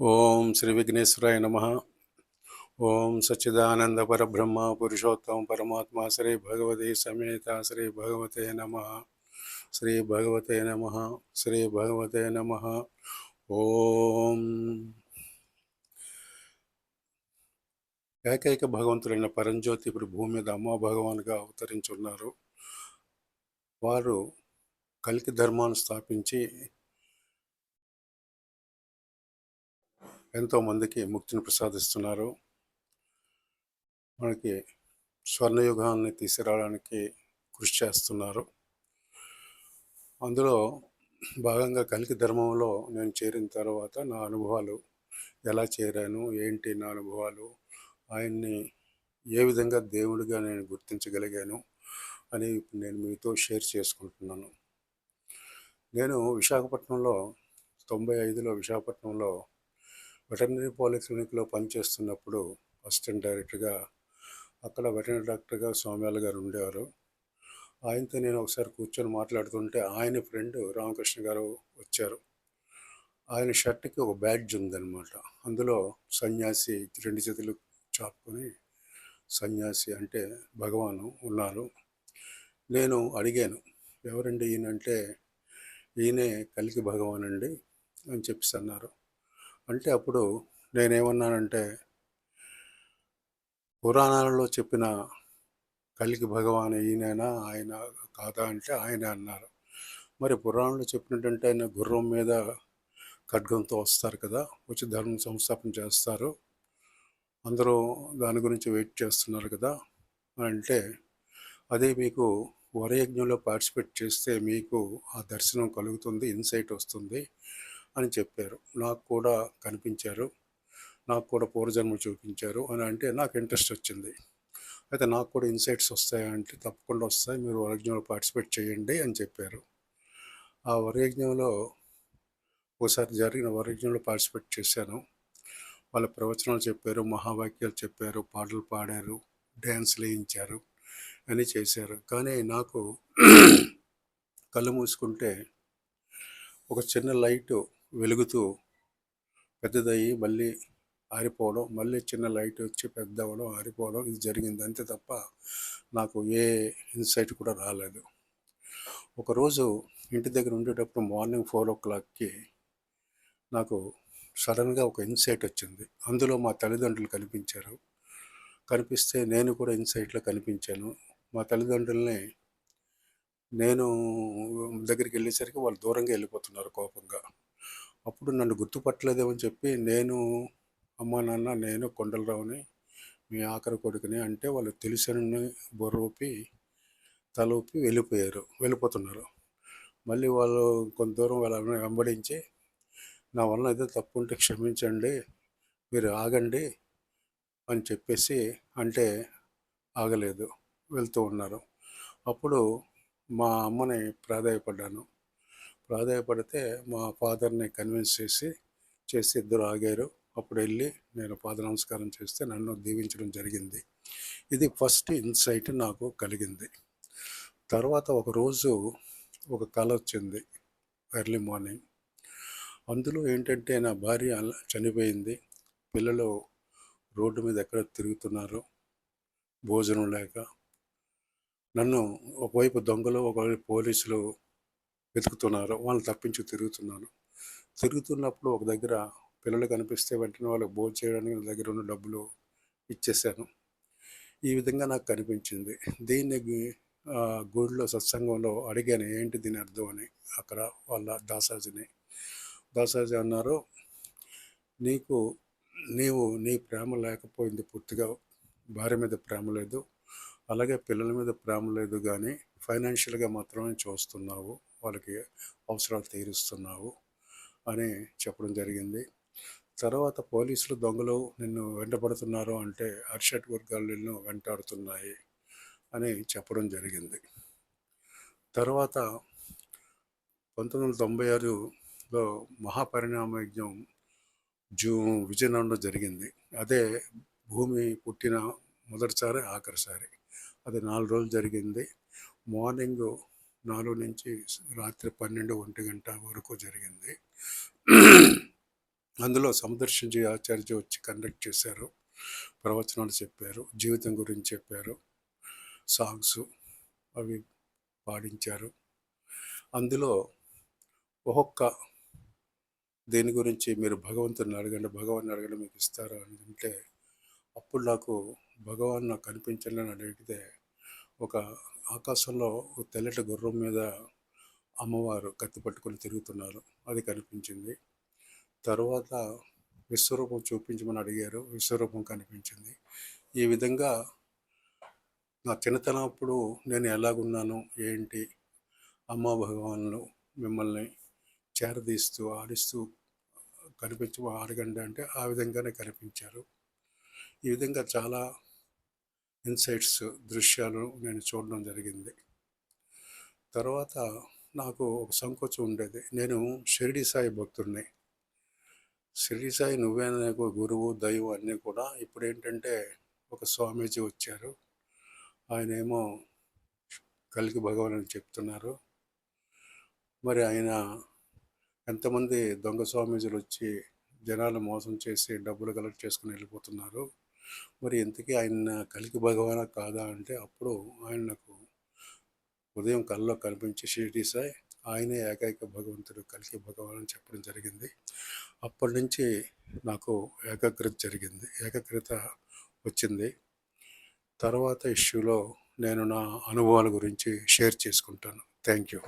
ఓం శ్రీ విఘ్నేశ్వరాయ నమ. ఓం సచ్చిదానంద పరబ్రహ్మ పురుషోత్తమ పరమాత్మ శ్రీ భగవతి సమేత శ్రీ భగవతే నమ. శ్రీ భగవతే నమ. శ్రీ భగవతే నమ. ఓం ఏకైక భగవంతుడైన పరంజ్యోతి ఇప్పుడు భూమి మీద అమ్మ భగవాన్గా అవతరించున్నారు. వారు కల్కి ధర్మాన్ని స్థాపించి ఎంతోమందికి ముక్తిని ప్రసాదిస్తున్నారు. మనకి స్వర్ణయుగాన్ని తీసుకురావడానికి కృషి చేస్తున్నారు. అందులో భాగంగా కల్కి ధర్మంలో నేను చేరిన తర్వాత నా అనుభవాలు, ఎలా చేరాను, ఏంటి నా అనుభవాలు, ఆయన్ని ఏ విధంగా దేవుడిగా నేను గుర్తించగలిగాను అని నేను మీతో షేర్ చేసుకుంటున్నాను. నేను విశాఖపట్నంలో 95లో విశాఖపట్నంలో వెటర్నరీ పాలిక్లినిక్లో పనిచేస్తున్నప్పుడు అసిస్టెంట్ డైరెక్టర్గా అక్కడ వెటర్నరీ డాక్టర్గా స్వామియాల గారు ఉండేవారు. ఆయనతో నేను ఒకసారి కూర్చొని మాట్లాడుతుంటే ఆయన ఫ్రెండ్ రామకృష్ణ గారు వచ్చారు. ఆయన షర్ట్కి ఒక బ్యాడ్జ్ ఉందన్నమాట. అందులో సన్యాసి 2 చేతులు చాపుకొని సన్యాసి అంటే భగవాను ఉన్నారు. నేను అడిగాను, ఎవరండి ఈయనంటే, ఈయనే కల్కి భగవాన్ అండి అని చెప్పేసి అన్నారు. అంటే అప్పుడు నేనేమన్నానంటే, పురాణాలలో చెప్పిన కల్కి భగవాన్ ఈయనైనా ఆయన కాదా అంటే ఆయనే అన్నారు. మరి పురాణంలో చెప్పినట్టంటే ఆయన గుర్రం మీద ఖడ్గంతో వస్తారు కదా, వచ్చి ధర్మ సంస్థాపన చేస్తారు, అందరూ దాని గురించి వెయిట్ చేస్తున్నారు కదా అంటే, అదే మీకు వరయజ్ఞంలో పార్టిసిపేట్ చేస్తే మీకు ఆ దర్శనం కలుగుతుంది, ఇన్సైట్ వస్తుంది అని చెప్పారు. నాకు కూడా కనిపించారు, నాకు కూడా పూర్వజన్మ చూపించారు అని అంటే నాకు ఇంట్రెస్ట్ వచ్చింది. అయితే నాకు కూడా ఇన్సైట్స్ వస్తాయంటే తప్పకుండా వస్తాయి, మీరు వరయజ్ఞంలో పార్టిసిపేట్ చేయండి అని చెప్పారు. ఆ వరయజ్ఞంలో ఒకసారి జరిగిన వరయజ్ఞంలో పార్టిసిపేట్ చేశాను. వాళ్ళ ప్రవచనాలు చెప్పారు, మహావాక్యాలు చెప్పారు, పాటలు పాడారు, డ్యాన్స్లు వేయించారు, అని చేశారు. కానీ నాకు కళ్ళు మూసుకుంటే ఒక చిన్న లైటు వెలుగుతూ పెద్దదయ్యి మళ్ళీ ఆరిపోవడం, మళ్ళీ చిన్న లైట్ వచ్చి పెద్ద అవ్వడం, ఆరిపోవడం, ఇది జరిగింది. అంతే తప్ప నాకు ఏ ఇన్సైట్ కూడా రాలేదు. ఒకరోజు ఇంటి దగ్గర ఉండేటప్పుడు మార్నింగ్ 4 o'clockకి నాకు సడన్గా ఒక ఇన్సైట్ వచ్చింది. అందులో మా తల్లిదండ్రులు కనిపించారు. కనిపిస్తే నేను కూడా ఇన్సైట్లో కనిపించాను. మా తల్లిదండ్రుల్ని నేను దగ్గరికి వెళ్ళేసరికి వాళ్ళు దూరంగా వెళ్ళిపోతున్నారు కోపంగా. అప్పుడు నన్ను గుర్తుపట్టలేదేమని చెప్పి నేను, అమ్మ నాన్న, నేను కొండలరావుని, మీ ఆఖరి కొడుకుని అంటే వాళ్ళు తెలుసని బుర్ర ఊపి తల ఊపి వెళ్ళిపోతున్నారు. మళ్ళీ వాళ్ళు కొంత దూరం వాళ్ళని వెంబడించి, నా వలన ఏదో తప్పు ఉంటే క్షమించండి, మీరు ఆగండి అని చెప్పేసి అంటే ఆగలేదు, వెళ్తూ ఉన్నారు. అప్పుడు మా అమ్మని ప్రాధేయపడితే మా ఫాదర్ని కన్విన్స్ చేసి ఇద్దరు ఆగారు. అప్పుడు వెళ్ళి నేను పాద నమస్కారం చేస్తే నన్ను దీవించడం జరిగింది. ఇది ఫస్ట్ ఇన్సైట్ నాకు కలిగింది. తర్వాత ఒకరోజు ఒక కల వచ్చింది ఎర్లీ మార్నింగ్. అందులో ఏంటంటే నా భార్య చనిపోయింది, పిల్లలు రోడ్డు మీద ఎక్కడ తిరుగుతున్నారు భోజనం లేక. నన్ను ఒకవైపు దొంగలు, ఒకవైపు పోలీసులు వెతుకుతున్నారు, వాళ్ళని తప్పించి తిరుగుతున్నప్పుడు ఒక దగ్గర పిల్లలు కనిపిస్తే వెంటనే వాళ్ళకి భోజనం చేయడానికి నా దగ్గర ఉన్న డబ్బులు ఇచ్చేసాను. ఈ విధంగా నాకు కనిపించింది. దీన్ని గుడిలో సత్సంగంలో అడిగాను, ఏంటి దీని అర్థం అని. అక్కడ వాళ్ళ దాసాజీ అన్నారు, నీవు నీ ప్రేమ లేకపోయింది, పూర్తిగా భార్య మీద ప్రేమ లేదు, అలాగే పిల్లల మీద ప్రేమ లేదు, కానీ ఫైనాన్షియల్గా మాత్రమే చూస్తున్నావు, వాళ్ళకి అవసరాలు తీరుస్తున్నావు అని చెప్పడం జరిగింది. తర్వాత పోలీసులు దొంగలు నిన్ను వెంటబడుతున్నారు అంటే అరిషట్ వర్గాలు నిన్ను వెంటాడుతున్నాయి అని చెప్పడం జరిగింది. తర్వాత 1996లో మహాపరిణామ యజ్ఞం విజయనగరంలో జరిగింది. అదే భూమి పుట్టిన మొదటిసారి, ఆఖరిసారి. అది 4 రోజులు జరిగింది. మార్నింగ్ 4 నుంచి రాత్రి 12, 1 గంట వరకు జరిగింది. అందులో సముదర్శించి ఆచార్య వచ్చి కండక్ట్ చేశారు, ప్రవచనాలు చెప్పారు, జీవితం గురించి చెప్పారు, సాంగ్స్ అవి పాడించారు. అందులో ఒక్కొక్క దేని గురించి మీరు భగవంతుని అడగండి, భగవాన్ని అడగండి మీకు ఇస్తారు అని అంటే, అప్పుడు నాకు భగవాన్ నాకు కనిపించండి అని అడిగితే, ఒక ఆకాశంలో ఒక తెల్లటి గుర్రం మీద అమ్మవారు కత్తి పట్టుకొని తిరుగుతున్నారు, అది కనిపించింది. తర్వాత విశ్వరూపం చూపించమని అడిగారు, విశ్వరూపం కనిపించింది. ఈ విధంగా నా చిన్నతనప్పుడు నేను ఎలాగున్నాను ఏంటి, అమ్మా భగవాన్లు మిమ్మల్ని చేరదీస్తూ ఆడిస్తూ కనిపించి అడగండి అంటే ఆ విధంగానే కనిపించారు. ఈ విధంగా చాలా ఇన్సైట్స్ దృశ్యాలు నేను చూడడం జరిగింది. తర్వాత నాకు ఒక సంకోచం ఉండేది, నేను షిరిడి సాయి భక్తుడిని. షిరిడి సాయి నువ్వే నాకు గురువు దైవం అన్నీ కూడా. ఇప్పుడు ఏంటంటే ఒక స్వామీజీ వచ్చారు, ఆయనేమో కలికి భగవాన్ అని చెప్తున్నారు. మరి ఆయన ఎంతమంది దొంగ స్వామీజీలు వచ్చి జనాలు మోసం చేసి డబ్బులు కలెక్ట్ చేసుకుని వెళ్ళిపోతున్నారు. మరి ఇంతకీ ఆయన కలికి భగవానా కాదా అంటే, అప్పుడు ఆయన నాకు ఉదయం కల్లో కనిపించి షిరిడి సాయి ఆయనే ఏకైక భగవంతుడు కలికి భగవాన్ అని చెప్పడం జరిగింది. అప్పటి నుంచి నాకు ఏకాగ్రత జరిగింది, ఏకాగ్రత వచ్చింది. తర్వాత ఇష్యూలో నేను నా అనుభవాల గురించి షేర్ చేసుకుంటాను. Thank you.